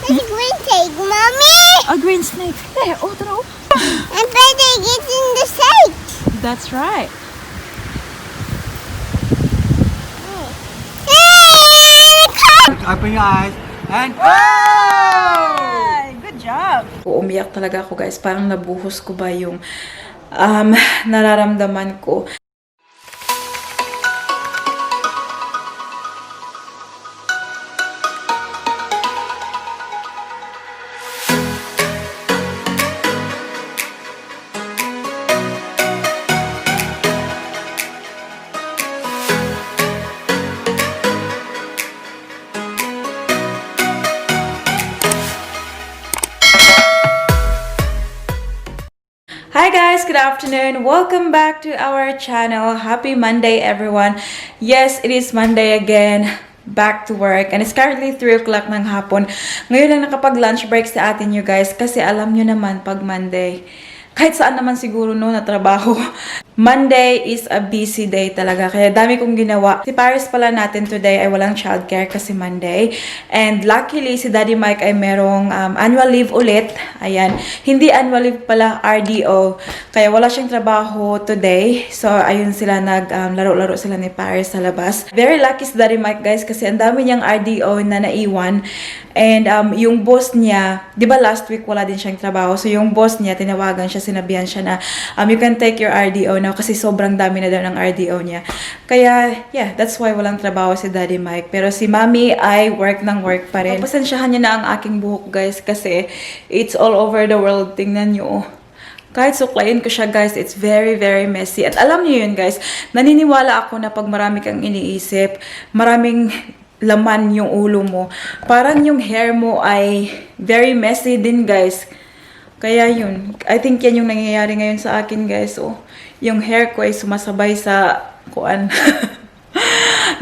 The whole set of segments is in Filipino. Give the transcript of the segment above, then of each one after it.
There's a green snake, Mommy! A green snake. There, oh, tara, oh. And better get in the snake. That's right. Open your eyes and Ay, good job. Umiyak talaga ako, guys. Parang nabuhos ko ba yung nararamdaman ko. Hi guys, good afternoon. Welcome back to our channel. Happy Monday everyone. Yes, it is Monday again. Back to work and it's currently 3 o'clock ng hapon. Ngayon lang nakapag lunch break sa atin you guys kasi alam nyo naman pag Monday, kahit saan naman siguro no na trabaho, Monday is a busy day talaga. Kaya dami kong ginawa. Si Paris pala natin today ay walang childcare kasi Monday. And luckily, si Daddy Mike ay merong annual leave ulit. Ayan. Hindi annual leave pala, RDO. Kaya wala siyang trabaho today. So, ayun sila laro-laro sila ni Paris sa labas. Very lucky si Daddy Mike guys kasi ang dami niyang RDO na naiwan. And yung boss niya, di ba last week wala din siyang trabaho. So, yung boss niya, tinawagan siya, sinabihan siya na you can take your RDO now kasi sobrang dami na daw ng RDO niya. Kaya, yeah, that's why walang trabaho si Daddy Mike. Pero si Mommy ay work ng work pa rin. Pasensyahan niya na ang aking buhok guys kasi it's all over the world. Tingnan niyo. Kahit suklayin ko siya guys, it's very, very messy. At alam niyo yun guys, naniniwala ako na pag marami kang iniisip, maraming laman yung ulo mo, parang yung hair mo ay very messy din guys. Kaya yun, I think yan yung nangyayari ngayon sa akin guys. Oh, yung hair ko ay sumasabay sa kuan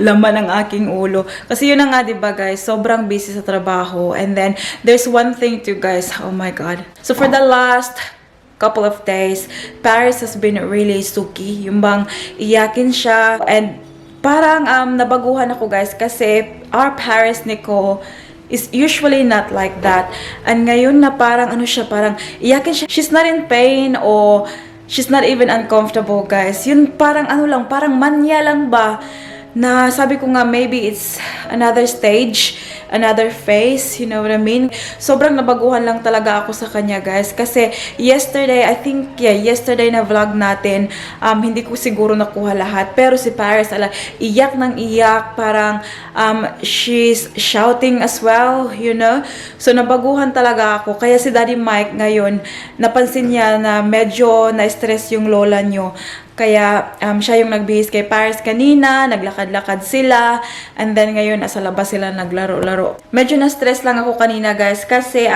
laman ng aking ulo. Kasi yun na nga, diba guys, sobrang busy sa trabaho. And then, there's one thing too guys, oh my god. So for the last couple of days, Paris has been really suki. Yung bang iyakin siya. And parang nabaguhan ako guys kasi our Paris Nico is usually not like that. And ngayon na parang ano siya, parang iyakin siya. She's not in pain or she's not even uncomfortable guys. Yun parang ano lang, parang manya lang ba na sabi ko nga maybe it's another stage, another phase, you know what I mean? Sobrang nabaguhan lang talaga ako sa kanya guys kasi yesterday, I think yeah, yesterday na vlog natin, hindi ko siguro nakuha lahat pero si Paris iyak ng iyak, parang she's shouting as well, you know? So nabaguhan talaga ako kaya si Daddy Mike ngayon napansin niya na medyo na-stress yung lola nyo. Kaya siya yung nagbihis kay Paris kanina, naglakad-lakad sila, and then ngayon nasa labas sila naglaro-laro. Medyo na-stress lang ako kanina guys kasi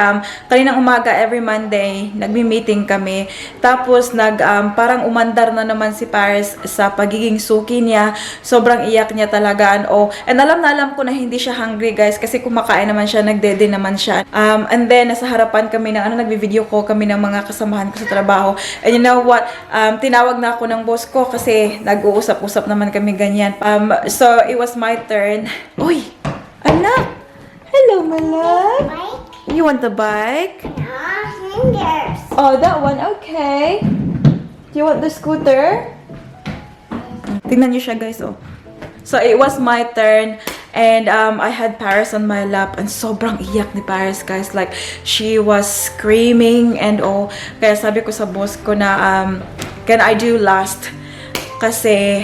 kaninang umaga every Monday nagmi-meeting kami. Tapos parang umandar na naman si Paris sa pagiging suki niya. Sobrang iyak niya talaga. And alam ko na hindi siya hungry guys kasi kumakain naman siya, nagdede naman siya. And then nasa harapan kami ng nagbi-video ko kami ng mga kasamahan ko sa trabaho. And you know what? Tinawag na ako ng boss ko kasi nag-uusap-usap naman kami ganyan. So, it was my turn. Uy! Anak! Hello, my love! Bike? You want the bike? Fingers. Oh, that one. Okay. Do you want the scooter? Tingnan niyo siya, guys. Oh. So, it was my turn. And I had Paris on my lap. And sobrang iyak ni Paris, guys. Like, she was screaming and all. Kaya sabi ko sa boss ko na, can I do last? Kasi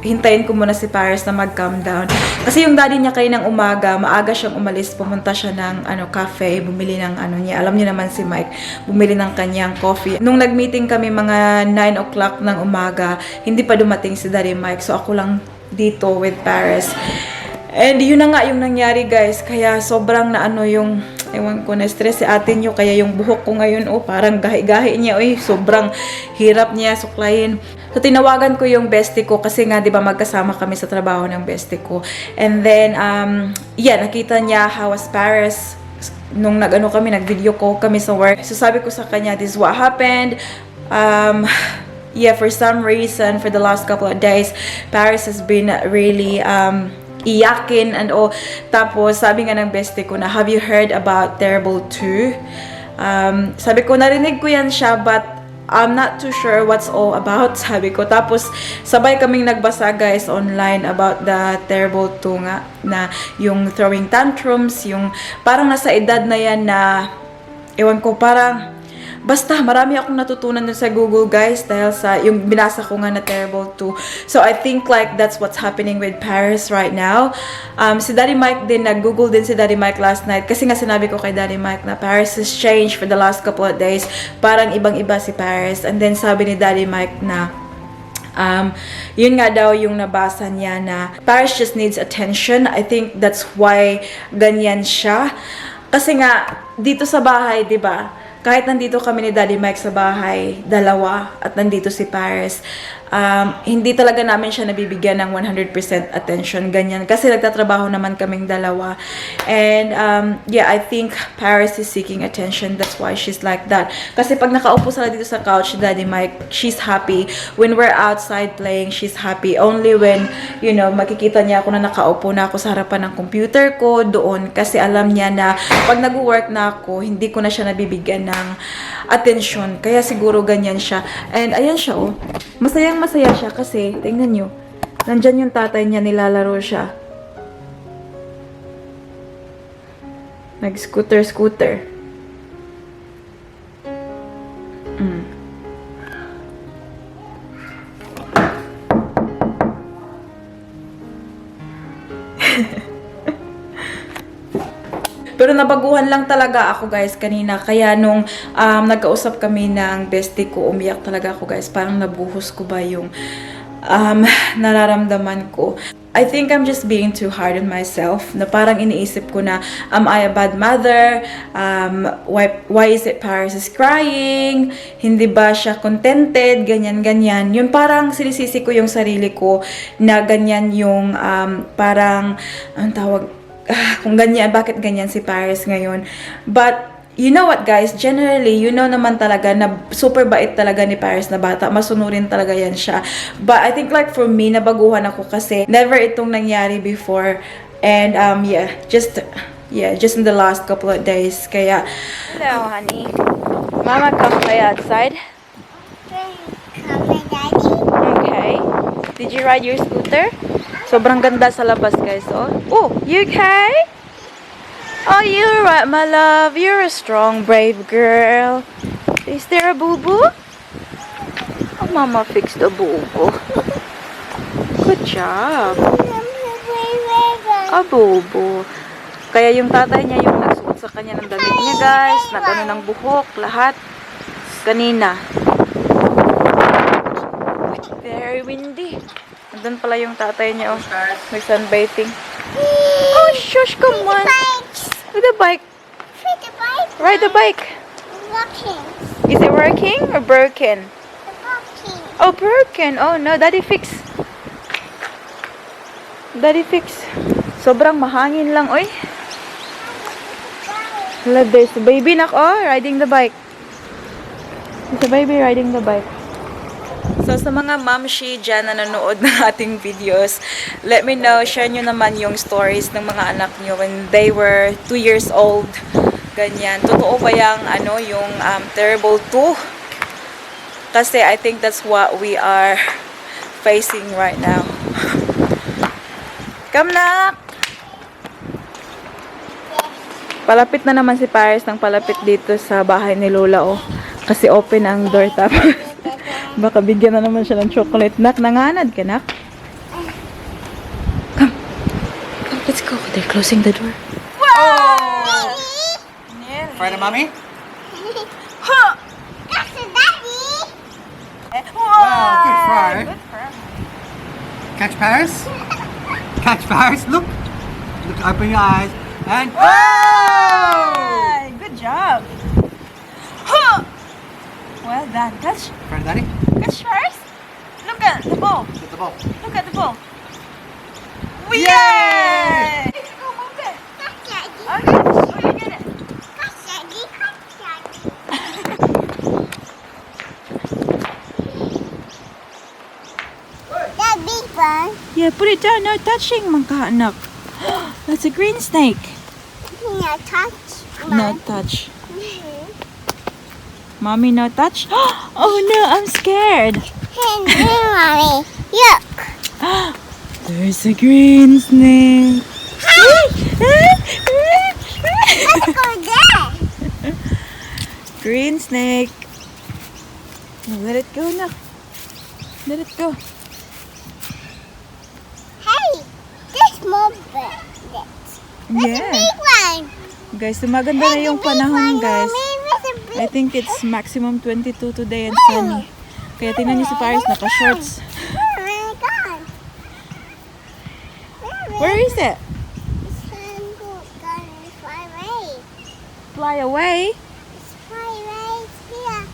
hintayin ko muna si Paris na mag-calm down. Kasi yung daddy niya kaninang umaga, maaga siyang umalis, pumunta siya ng cafe, bumili ng niya. Alam niyo naman si Mike, bumili ng kanyang coffee. Nung nag-meeting kami mga 9 o'clock ng umaga, hindi pa dumating si Daddy Mike. So ako lang dito with Paris. And yun na nga yung nangyari guys. Kaya sobrang yung ewan ko, na-stress si ate nyo. Kaya yung buhok ko ngayon, parang gahi-gahi niya. Sobrang hirap niya suklayin. So, tinawagan ko yung bestie ko kasi nga, di ba, magkasama kami sa trabaho ng bestie ko. And then, yeah, nakita niya how was Paris. Nung kami, nag-video call kami sa work. So, sabi ko sa kanya, this is what happened. Yeah, for some reason, for the last couple of days, Paris has been really, iyakin and all. Tapos, sabi nga ng bestie ko na, have you heard about Terrible 2? Sabi ko, narinig ko yan siya, but I'm not too sure what's all about, sabi ko. Tapos, sabay kaming nagbasa, guys, online about the Terrible 2 nga, na yung throwing tantrums, yung parang nasa edad na yan na, ewan ko, parang, basta, marami akong natutunan dun sa Google, guys, dahil sa yung binasa ko nga na Terrible 2. So, I think like that's what's happening with Paris right now. Si Daddy Mike din, nag-Google din si Daddy Mike last night. Kasi nga sinabi ko kay Daddy Mike na Paris has changed for the last couple of days. Parang ibang-iba si Paris. And then, sabi ni Daddy Mike na, yun nga daw yung nabasa niya na Paris just needs attention. I think that's why ganyan siya. Kasi nga, dito sa bahay, di ba? Kahit nandito kami ni Daddy Mike sa bahay, dalawa, at nandito si Paris, hindi talaga namin siya nabibigyan ng 100% attention, ganyan. Kasi nagtatrabaho naman kaming dalawa. And, yeah, I think Paris is seeking attention. That's why she's like that. Kasi pag nakaupo sila dito sa couch, Daddy Mike, she's happy. When we're outside playing, she's happy. Only when, you know, makikita niya ako na nakaupo na ako sa harapan ng computer ko doon. Kasi alam niya na pag nag-work na ako, hindi ko na siya nabibigyan ng attention. Kaya siguro ganyan siya. And ayan siya, oh. Masaya siya kasi, tingnan nyo, nandyan yung tatay niya, nilalaro siya. Nag-scooter. Pero nabaguhan lang talaga ako, guys, kanina. Kaya nung nagkausap kami ng bestie ko, umiyak talaga ako, guys. Parang nabuhos ko ba yung nararamdaman ko. I think I'm just being too hard on myself. Na parang iniisip ko na, am I a bad mother? Why is it Paris is crying? Hindi ba siya contented? Ganyan. Yung parang sinisisi ko yung sarili ko na ganyan yung parang, anong tawag, kung ganyan, bakit ganyan si Paris ngayon. But, you know what, guys, generally, you know naman talaga na super bait talaga ni Paris na bata. Masunurin talaga yan siya. But I think like for me, nabaguhan ako kasi never itong nangyari before. And yeah, just in the last couple of days. Kaya, hello, honey. Mama, come play outside. Come, Daddy. Okay. Did you ride your scooter? Sobrang ganda sa labas, guys. Oh, you okay? Oh, you're right, my love. You're a strong, brave girl. Is there a boo-boo? Oh, Mama fixed the boo-boo. Good job. A boo-boo. Kaya yung tatay niya yung nagsuot sa kanya ng damit niya, guys. Nag-ano ng buhok, lahat. Kanina. Very windy. Nandun pala yung tatay niya, oh. Nag-sunbathing. Oh, shush, come on. With the bike. Ride the bike. Walking. Is it working or broken? Walking. Oh, broken. Oh, no. Daddy fix. Sobrang mahangin lang, oy. Look, there's the baby riding the bike. There's a baby riding the bike. So, sa mga mamshi dyan na nanonood ng ating videos, let me know, share nyo naman yung stories ng mga anak nyo when they were 2 years old. Ganyan. Totoo ba yung Terrible 2? Kasi I think that's what we are facing right now. Come, nak! Palapit na naman si Paris ng palapit dito sa bahay ni Lola, oh. Kasi open ang door tapos. Baka bigyan na naman siya ng chocolate. Nak, nanganad ka, nak? Come, let's go. They're closing the door. Wow! Afraid of mommy? Huh! That's a daddy. Wow, good fry. Catch Paris? Catch Paris, look. Look, open your eyes. And Hey, good job. Huh! Well done. Catch. Afraid of daddy? Catch first. Look at the ball. Get the ball. Look at the ball. Yay! Go move it. Catch daddy. Okay, go you get it. Catch daddy. Catch daddy. That big one. Yeah, Yeah, put it down. No touching, mga anak. That's a green snake. No touch. No touch. Mommy, no touch. Oh no, I'm scared. Hey, mommy. Look. There's a green snake. Let's go there. Green snake. Now let it go now. Let it go. Hey, this more big. Yeah. Big one. Guys, maganda na yung panahon, guys. Mommy, I think it's maximum 22 today and sunny. Kaya tingnan niyo si Paris, naka-shorts. oh my God. Where is it? It's gonna fly away. Fly away? It's fly away. It's here.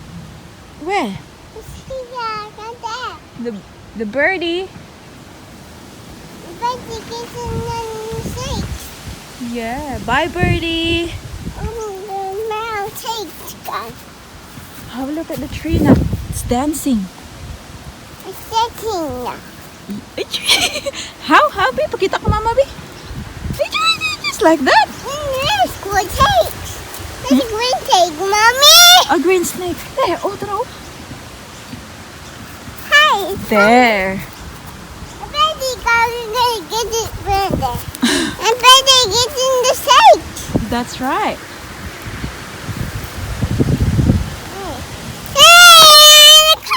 Where? It's here. Right there. The birdie. But you get in the shake. Yeah. Bye, birdie. Oh, the mouse takes gun. Have a look at the tree now. It's dancing. It's shaking. How? How, B? Pakita ko, Mama, B. Just like that. There's green takes. There's a green take, mommy. A green snake. There. Oh, throw. Hey. There. I bet you guys are gonna get it further. I bet they get in the shake. That's right.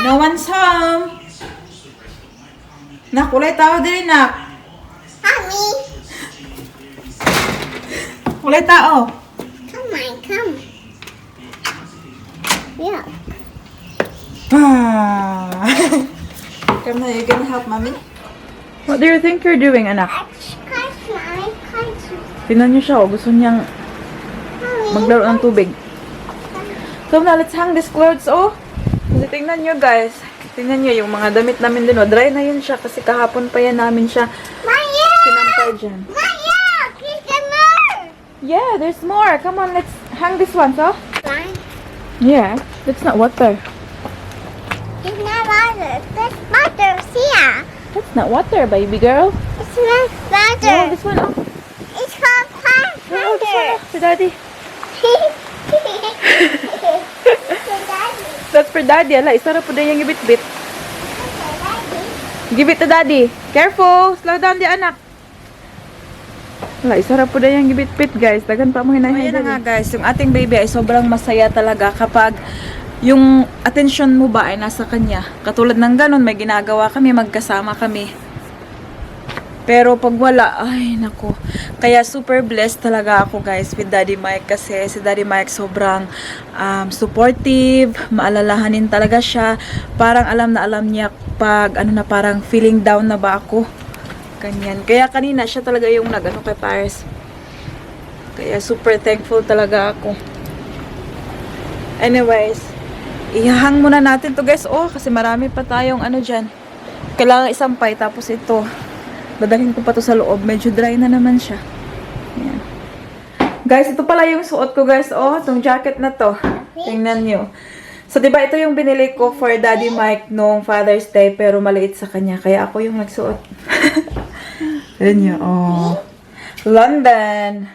No one's home. Nak, ulay tao din, nak. Mommy, Ulay tao. come on, come. Yeah. Come na, you gonna help mommy? What do you think you're doing, anak? Catch, mommy, catch. Tingnan niyo siya, oh. Gusto niyang Mommy. maglaro ng tubig. So na, let's hang these clothes, oh. Kasi tingnan niyo, guys. Tingnan niyo, yung mga damit namin din, oh. Dry na yun siya kasi kahapon pa yan namin siya Maya! sinampay dyan. Maya! Here's the more! Yeah, there's more. Come on, let's hang this one, so. Fine. Yeah, that's not water. It's not water. This butter's here. That's not water, baby girl. It's not No, butter. this one, oh. It's called No, this one, butter. oh. For daddy. Daddy. That's for daddy. Ala, isara po din yung gibit-bit. Give it to daddy. Careful. Slow down di anak. Wala, isara po din yung gibit-bit, guys. Dagan pa mo hinahin. Ayan na nga, guys. Yung ating baby ay sobrang masaya talaga kapag yung attention mo ba ay nasa kanya. Katulad ng ganun, may ginagawa kami, magkasama kami. Pero pag wala, ay nako. Kaya super blessed talaga ako, guys, with Daddy Mike kasi si Daddy Mike sobrang supportive, maalalahanin talaga siya. Parang alam na alam niya pag ano na parang feeling down na ba ako. Ganyan. Kaya kanina siya talaga yung nag-ano kay Paris. Kaya super thankful talaga ako. Anyways, ihahang muna natin to, guys. Oh, kasi marami pa tayong ano dyan. Kailangan isampay tapos ito. Dadalhin ko pa to sa loob. Medyo dry na naman siya. Ayan. Guys, ito pala yung suot ko, guys. Oh, itong jacket na to. Tingnan nyo. So, diba ito yung binili ko for Daddy Mike nung Father's Day, pero maliit sa kanya. Kaya ako yung nagsuot. Tignan nyo. Oh. London.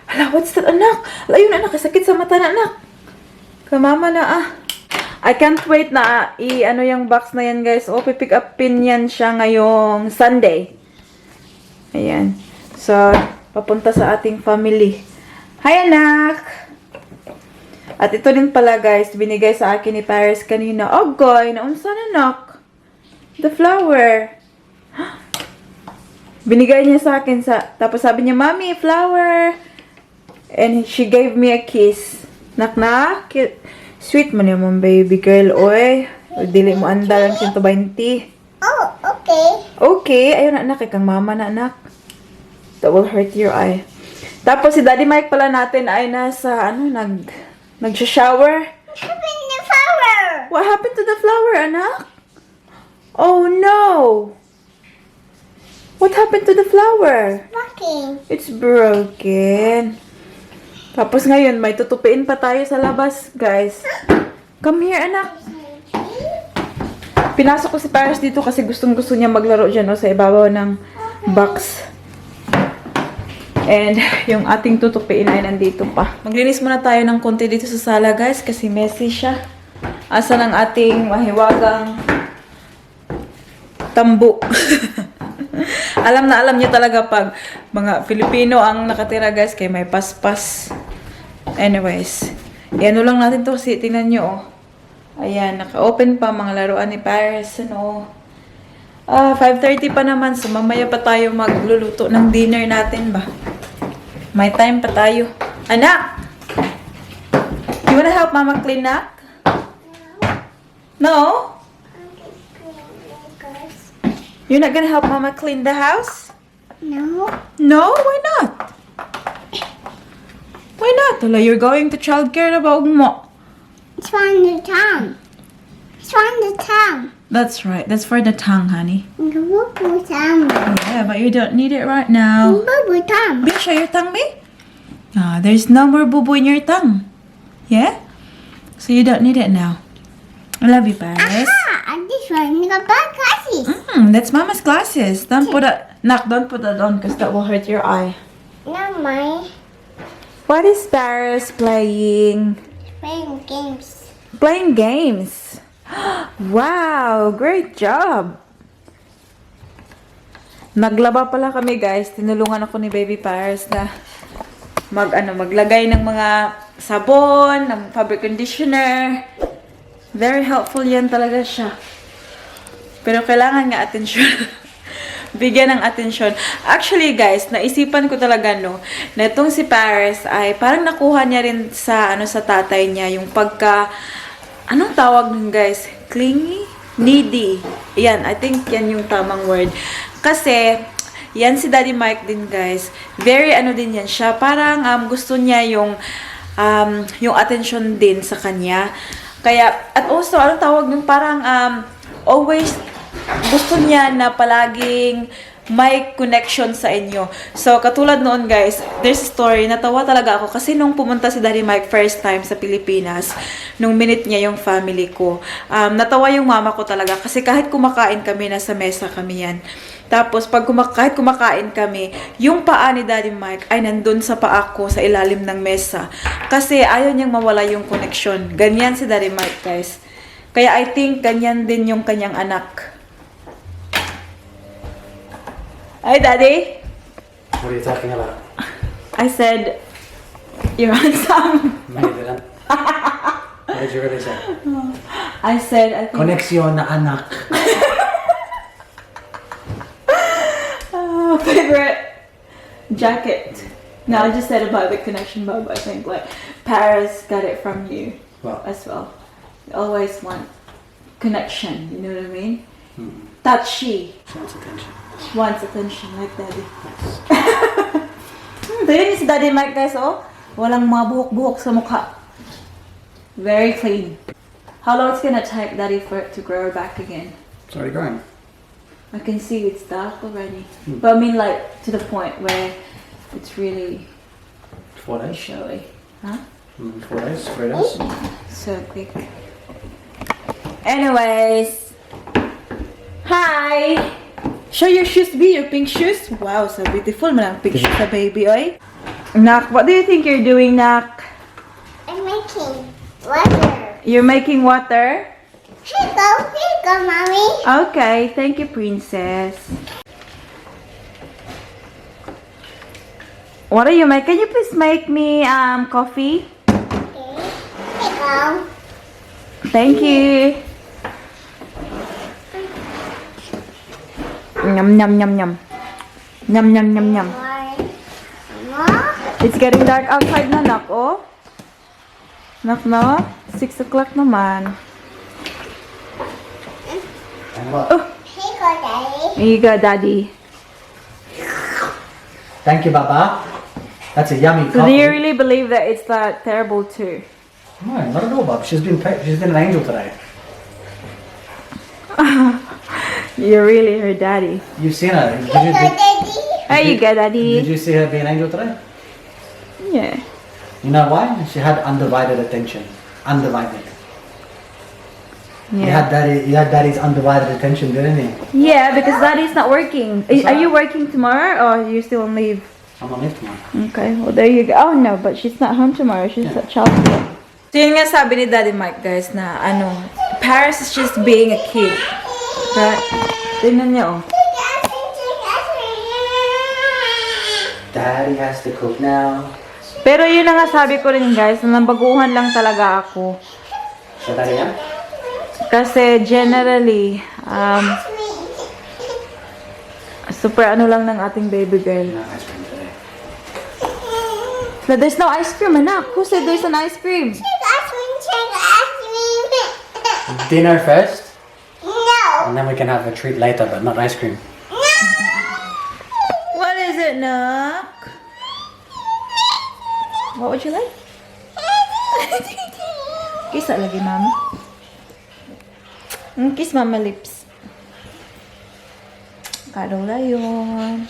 Hala, what's that, anak? Hala, yun, anak. Sakit sa mata na, anak. Kamama na, ah. I can't wait na ano yung box na yan, guys. Oh, pipick up pin yan siya ngayong Sunday. Ayan. So, papunta sa ating family. Hi, anak! At ito din pala, guys, binigay sa akin ni Paris kanina. Oh, goy, naunsa na, anak? The flower. Binigay niya sa akin. Tapos sabi niya, Mommy, flower. And she gave me a kiss. Nak. Sweet man yung baby girl, oy. Dili mo andal ang 120. Oh, okay. Okay, ayun na, anak. Kang mama na, anak. That will hurt your eye. Tapos si Daddy Mike pala natin ay nasa, nag-shower. What happened to the flower? What happened to the flower, anak? Oh, no. What happened to the flower? Walking. It's broken. Tapos ngayon, may tutupiin pa tayo sa labas, guys. Come here, anak. Pinasok ko si Paris dito kasi gustong-gusto niya maglaro dyan, no, sa ibabaw ng box. And yung ating tutupiin ay nandito pa. Maglinis muna tayo ng konti dito sa sala, guys, kasi messy siya. Asa ng ating mahiwagang tambo. Alam na alam niyo talaga pag mga Filipino ang nakatira, guys, kay may paspas. Anyways, yan lang natin to kasi tingnan nyo, oh. Ayan, naka-open pa mga laruan ni Paris, ano. 5:30 pa naman, so mamaya pa tayo magluluto ng dinner natin ba. May time pa tayo. Anak! You wanna help Mama clean, Nak? No? You're not gonna help Mama clean the house? No. No? Why not? Why not? Tala, you're going to childcare na ba mo? It's from the town. It's from the town. That's right. That's for the tongue, honey. Bubble town. Yeah, but you don't need it right now. Bubble town. Be, show your tongue, me. Ah, there's no more boo-boo in your tongue. Yeah? So you don't need it now. I love you, Paris. And this one, you got black glasses. That's Mama's glasses. Don't put that. Knock, don't put that on because that will hurt your eye. Not mine. What is Paris playing? Playing games. Playing games. Wow, great job. Naglaba pala kami, guys. Tinulungan ako ni Baby Paris na maglagay ng mga sabon, ng fabric conditioner. Very helpful yan talaga siya. Pero kailangan nga atensyon. Bigyan ng atensyon. Actually, guys, naisipan ko talaga, no, na itong si Paris ay parang nakuha niya rin sa, sa tatay niya, yung pagka, anong tawag nun, guys? Clingy? Needy. Yan, I think yan yung tamang word. Kasi, yan si Daddy Mike din, guys. Very din yan siya. Parang gusto niya yung attention din sa kanya. Kaya, at also, anong tawag nun? Parang always gusto niya na palaging may connection sa inyo. So, katulad noon, guys, there's a story. Natawa talaga ako kasi nung pumunta si Daddy Mike first time sa Pilipinas, nung minute niya yung family ko, natawa yung mama ko talaga kasi kahit kumakain kami, nasa mesa kami yan. Tapos, kahit kumakain kami, yung paa ni Daddy Mike ay nandun sa paa ko sa ilalim ng mesa. Kasi ayaw niyang mawala yung connection. Ganyan si Daddy Mike, guys. Kaya I think ganyan din yung kanyang anak. Hi, Daddy. What are you talking about? I said, you're handsome. No, you didn't. What did you really say? I said, I think... Koneksyon na anak. Favorite jacket. No, I just said about the connection, Bob. I think, like, Paris got it from you as well. You always want connection, you know what I mean? Touchy. She wants attention. Wants attention, like Daddy. Tignan niyo si Daddy Mike, guys, oh. Walang mga buhok-buhok sa mukha. Very clean. How long it's gonna take, Daddy, for it to grow back again? It's already growing. I can see it's dark already. But I mean, like, to the point where it's really 4 days. showy. Huh? 4 days, 3 days. So quick. Anyways. Hi! Show your shoes, B. Your pink shoes. Wow, so beautiful. Malang pink shoes sa baby, oy. Nak, what do you think you're doing, Nak? I'm making water. You're making water? Here you go, Mommy. Okay, thank you, princess. What are you making? Can you please make me coffee? Okay. Here you go. Thank you. Yum, yum, yum, yum. Yum, yum, yum, yum. More. It's getting dark outside na, Nak, oh. Nak, no? 6 o'clock naman. And what? Here you go, Daddy. Here you go, Daddy. Thank you, Baba. That's a yummy So do coffee. you really believe that it's that terrible too? No, not at all, Bob. She's been an angel today. You're really her daddy. You've seen her. Here you go, Daddy. There you go, Did Daddy. you see her be an angel today? Yeah. You know why? She had undivided attention. Undivided. Yeah. You had daddy's undivided attention, didn't he? Yeah, because Daddy's not working. Are you working tomorrow or are you still on leave? I'm on leave tomorrow. Okay, well there you go. Oh no, but she's not home tomorrow. She's at childcare. So yun nga sabi ni Daddy Mike, guys, na Paris is just being a kid. Right? Tingnan niya, oh. Daddy has to cook now. Pero yun na nga sabi ko rin, guys, na nabaguhan lang talaga ako. Sa daddy yan? Kasi generally, super ano lang ng ating baby girl. No ice cream today. No, there's no ice cream, anak. Who said there's an ice cream? Dinner first, No. and then we can have a treat later, but not ice cream. What is it, Nak? What would you like? Kiss that lagi, Mama. Kiss Mama lips. Cuddle na yun.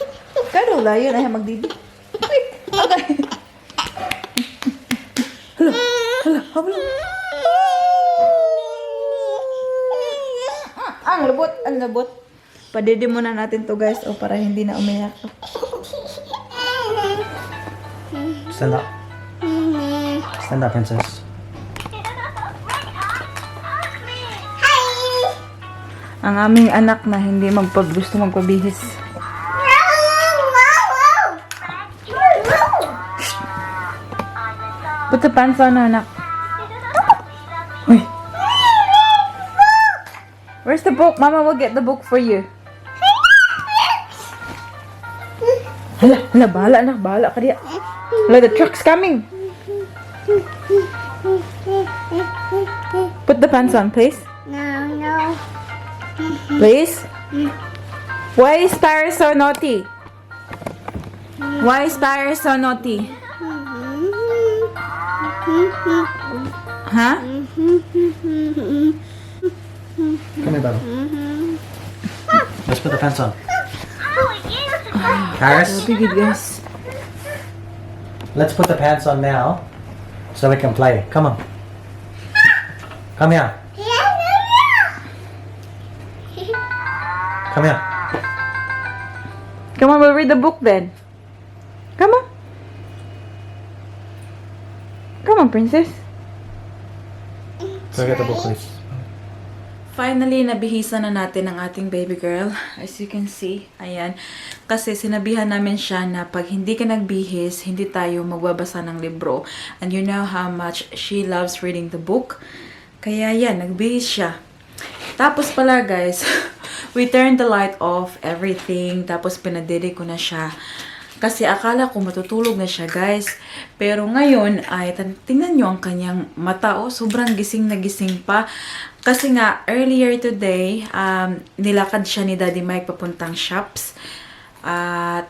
Cuddle na yun. Ay, magdidi. Wait. Okay. Hala. Habla. Ang labot. Ang labot. Padidi muna natin to, guys. O, para hindi na umiyak. Stand up. Stand up, princess. Ang aming anak na hindi gusto magpabihis. Put the pants on, anak. Uy. Where's the book? Mama will get the book for you. Hala, bahala ka diya. Hala, the truck's coming. Put the pants on, please. No. Please? Why is Paris so naughty? Why is Paris so naughty? Huh? Come here, baby. Let's put the pants on. Paris, Big guys. let's put the pants on now, so we can play. Come on. Come here. Come here. Come on, we'll read the book then. Come on. Come on, princess. Go get the book, please. Finally, nabihisa na natin ang ating baby girl. As you can see, ayan. Kasi sinabihan namin siya na pag hindi ka nagbihis, hindi tayo magbabasa ng libro. And you know how much she loves reading the book. Kaya yan, nagbihis siya. Tapos pala guys, we turned the light off, everything. Tapos pinadede ko na siya. Kasi akala ko matutulog na siya, guys. Pero ngayon ay tingnan nyo ang kanyang mata. Oh, sobrang gising na gising pa. Kasi nga, earlier today, nilakad siya ni Daddy Mike papuntang shops.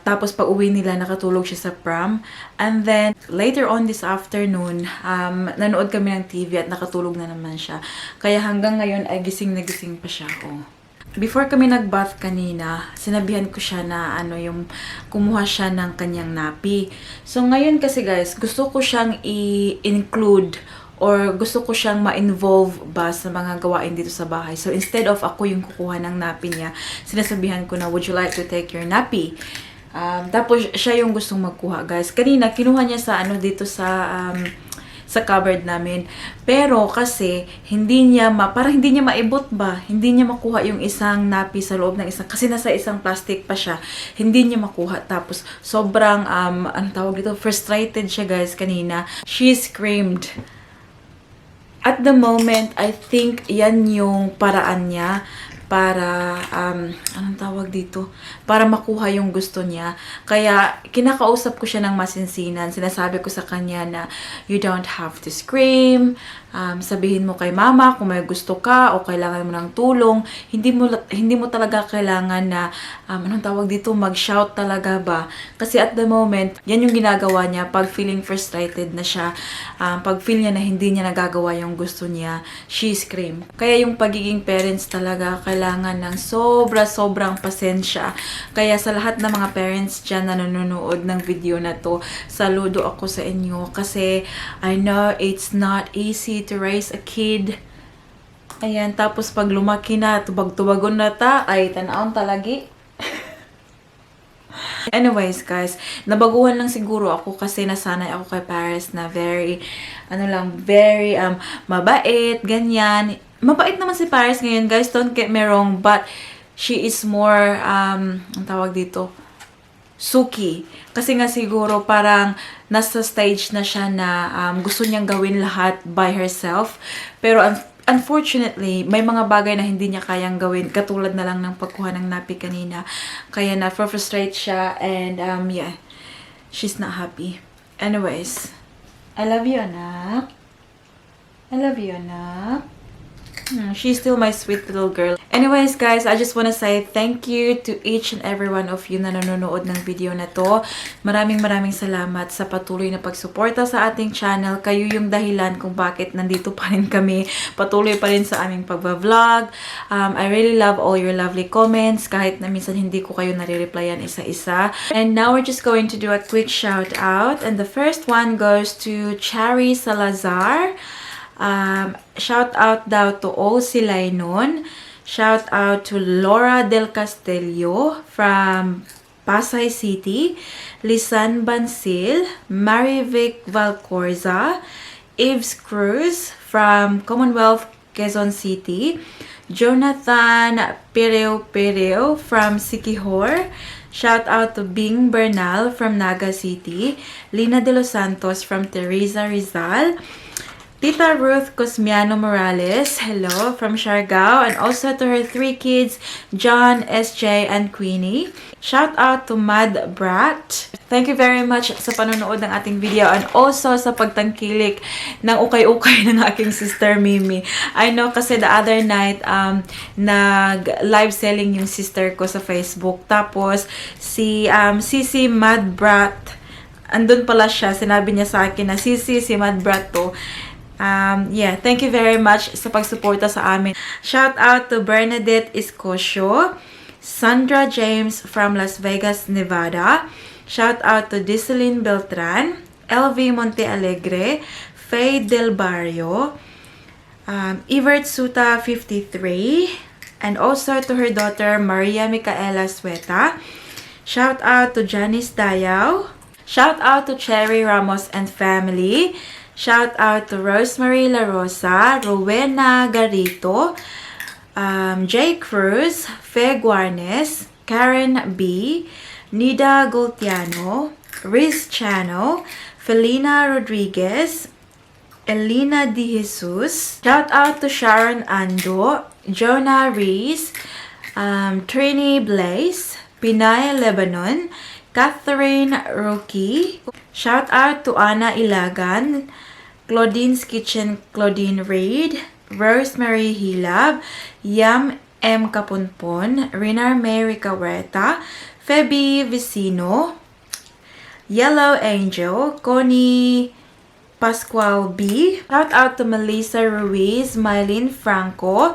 Tapos pag uwi nila, nakatulog siya sa pram. And then, later on this afternoon, nanood kami ng TV at nakatulog na naman siya. Kaya hanggang ngayon ay gising na gising pa siya. Oh. Before kami nag-bath kanina, sinabihan ko siya na yung kumuha siya ng kanyang napi. So ngayon kasi guys, gusto ko siyang i-include or gusto ko siyang ma-involve ba sa mga gawain dito sa bahay. So instead of ako yung kukuha ng napi niya, sinasabihan ko na, would you like to take your napi? Tapos siya yung gustong magkuha, guys. Kanina kinuha niya sa dito sa cupboard namin. Pero kasi parang hindi niya maibot ba? Hindi niya makuha yung isang napi sa loob ng isang, kasi nasa isang plastic pa siya. Hindi niya makuha. Tapos sobrang tawag dito, frustrated siya, guys, kanina. She screamed. At the moment, I think yan yung paraan niya para, anong tawag dito? Para makuha yung gusto niya. Kaya, kinakausap ko siya ng masinsinan. Sinasabi ko sa kanya na, you don't have to scream. Sabihin mo kay mama kung may gusto ka o kailangan mo ng tulong. Hindi mo talaga kailangan na, anong tawag dito, mag-shout talaga ba? Kasi at the moment, yan yung ginagawa niya pag feeling frustrated na siya. Pag feel niya na hindi niya nagagawa yung gusto niya, she scream. Kaya yung pagiging parents talaga, kailangan ng sobrang pasensya. Kaya sa lahat ng mga parents dyan na nanonood ng video na to, saludo ako sa inyo kasi I know it's not easy to raise a kid. Ayan, tapos pag lumaki na, tubag-tubagon na ta, ay tanaon talagi. Anyways, guys, nabaguhan lang siguro ako kasi nasanay ako kay Paris na very, very mabait, ganyan. Mabait naman si Paris ngayon, guys, don't get me wrong, but she is more, ang tawag dito, suki. Kasi nga siguro parang nasa stage na siya na gusto niyang gawin lahat by herself. Pero unfortunately, may mga bagay na hindi niya kayang gawin. Katulad na lang ng pagkuha ng napi kanina. Kaya na-frustrate siya and yeah, she's not happy. Anyways, I love you, anak. I love you, anak. She's still my sweet little girl. Anyways, guys, I just want to say thank you to each and every one of you na nanonood ng video na to. Maraming salamat sa patuloy na pagsuporta sa ating channel. Kayo yung dahilan kung bakit nandito pa rin kami. Patuloy pa rin sa aming pagbablog. I really love all your lovely comments. Kahit na minsan hindi ko kayo nare-replyan isa-isa. And now we're just going to do a quick shout out. And the first one goes to Cherry Salazar. Shout out daw to all sila'y nun. Shout out to Laura Del Castillo from Pasay City, Lisan Bansil, Mary Vic Valcorza, Eves Cruz from Commonwealth Quezon City, Jonathan Pereo from Siquijor. Shout out to Bing Bernal from Naga City, Lina De Los Santos from Teresa Rizal, Tita Ruth Cosmiano Morales, hello, from Siargao, and also to her 3 kids, John, SJ, and Queenie. Shout out to Mad Brat. Thank you very much sa panonood ng ating video and also sa pagtangkilik ng ukay-ukay ng aking sister Mimi. I know kasi the other night, nag-live selling yung sister ko sa Facebook. Tapos, si Mad Brat, andun pala siya, sinabi niya sa akin na si Mad Brat to. Yeah, thank you very much sa pagsuporta sa amin. Shout out to Bernadette Escocio, Sandra James from Las Vegas, Nevada. Shout out to Diceline Beltran, LV Monte Alegre, Faye Del Barrio, Evert Suta 53, and also to her daughter Maria Micaela Sueta. Shout out to Janice Dayaw. Shout out to Cherry Ramos and family. Shout out to Rosemary La Rosa, Rowena Garito, Jay Cruz, Fe Guarnes, Karen B, Nida Goltiano, Riz Chano, Felina Rodriguez, Elena De Jesus. Shout out to Sharon Ando, Jonah Rees, Trini Blaze, Pinay Lebanon, Catherine Rocky. Shout out to Anna Ilagan, Claudine's Kitchen, Claudine Reid, Rosemary Hilab, Yam M. Kapunpon, Rinar Mary Cahueta, Feby Vicino, Yellow Angel, Connie Pascual B. Shout out to Melissa Ruiz, Mylene Franco,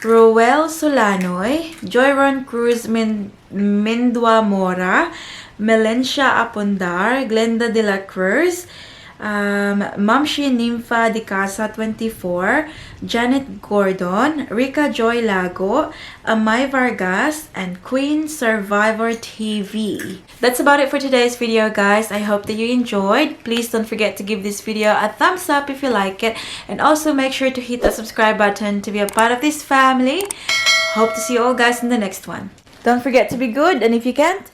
Roel Solanoy, Joyron Cruz Mendua Mora, Melencia Apondar, Glenda de la Cruz, Mamshi Nympha de Casa 24, Janet Gordon, Rica Joy Lago, Amay Vargas, and Queen Survivor TV. That's about it for today's video, guys. I hope that you enjoyed. Please don't forget to give this video a thumbs up if you like it, and also make sure to hit the subscribe button to be a part of this family. Hope to see you all guys in the next one. Don't forget to be good, and if you can't,